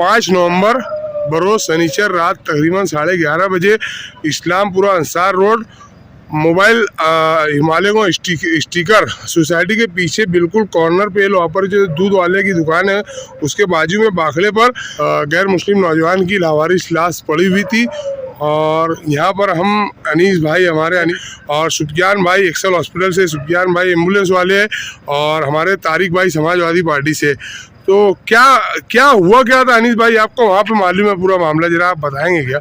5 नवंबर बरोज शनिचर रात तकरीबन 11:30 बजे इस्लामपुरा अंसार रोड मोबाइल हिमालय को स्टिकर सोसाइटी के पीछे बिल्कुल कॉर्नर पे वहाँ पर जो दूध वाले की दुकान है उसके बाजू में बाखड़े पर गैर मुस्लिम नौजवान की लावारिस लाश पड़ी हुई थी। और यहाँ पर हम अनीस भाई हमारे और सुफियान भाई एक्सल हॉस्पिटल से, सुफियान भाई एम्बुलेंस वाले हैं और हमारे तारिक भाई समाजवादी पार्टी से। तो क्या हुआ क्या था अनीस भाई, आपको वहाँ पे मालूम है पूरा मामला, जरा आप बताएंगे क्या?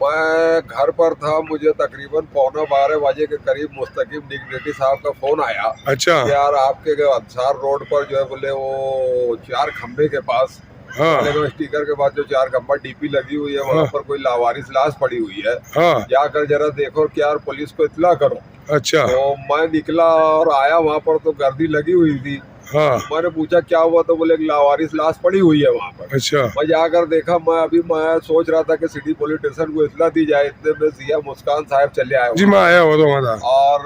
मैं घर पर था, मुझे तकरीबन 11:15 बजे के करीब मुस्तकीम डिग्नेटी साहब का फोन आया। अच्छा। यार आपके अंसार रोड पर जो है बोले वो 4 खंबे के पास, हाँ। स्टिकर के बाद जो 4 खंबा डीपी लगी हुई है वहाँ पर कोई लावारिस लाश पड़ी हुई है। हाँ। जाकर जरा देखो कि यार पुलिस को इत्तला करो। अच्छा। तो मैं निकला और आया वहाँ पर तो गर्दी लगी हुई थी। हाँ। मैंने पूछा क्या हुआ, तो बोले लावारिस लाश पड़ी हुई है वहाँ पर। अच्छा। मैं जाकर देखा, मैं सोच रहा था कि सिटी पुलिस स्टेशन को इत्तला दी जाए, इतने में सिया मुस्कान साहब चले आए जी, मैं आया हुआ तो वहाँ था। और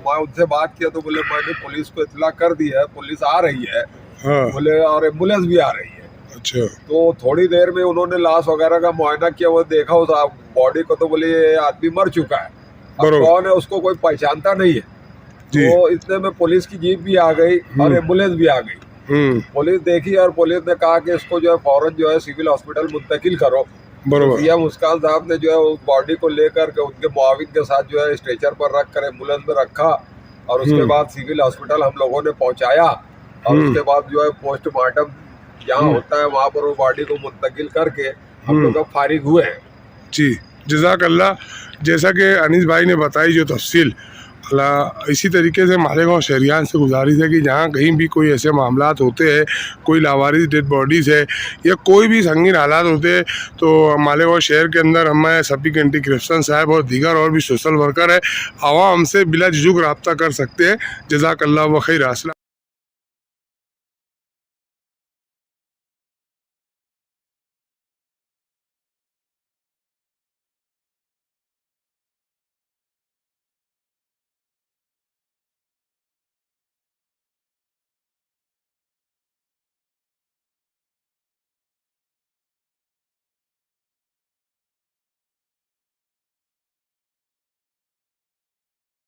मैं उनसे बात किया तो बोले मैंने पुलिस को इत्तला कर दी है, पुलिस आ रही है। हाँ। बोले और एम्बुलेंस भी आ रही है। अच्छा। तो थोड़ी देर में उन्होंने लाश वगैरह का मुआयना किया, वो देखा उस बॉडी को, तो बोले ये आदमी मर चुका है। अब कौन है उसको कोई पहचानता नहीं है। तो इतने में पुलिस की जीप भी आ गई और एम्बुलेंस भी आ गई। पुलिस देखी और पुलिस ने कहा कि इसको जो है फौरन जो है सिविल हॉस्पिटल मुंतकिल करो। बरोबर। सीएम मुस्कान साहब ने जो है उस बॉडी को लेकर के उनके मुआविन के साथ जो है स्ट्रेचर पर रख कर एम्बुलेंस में रखा और उसके बाद सिविल हॉस्पिटल हम लोगों ने पहुंचाया और उसके बाद जो है पोस्टमार्टम जहाँ होता है वहाँ पर वो बॉडी को मुंतकिल करके हम लोग फारिग हुए हैं। जी, जज़ाकल्लाह। जैसा कि अनीस भाई ने बताई जो तफसील, इसी तरीके से मालेगांव शहरियान से गुजारिश है कि जहाँ कहीं भी कोई ऐसे मामलात होते हैं, कोई लावारिस डेड बॉडीज़ है या कोई भी संगीन हालात होते हैं, तो मालेगांव शहर के अंदर हमें सफीक एंटी करप्शन साहब और दीगर और भी सोशल वर्कर है, आवाम हमसे बिला झिझक रब्ता कर सकते हैं। जज़ाकल्लाह व खैर।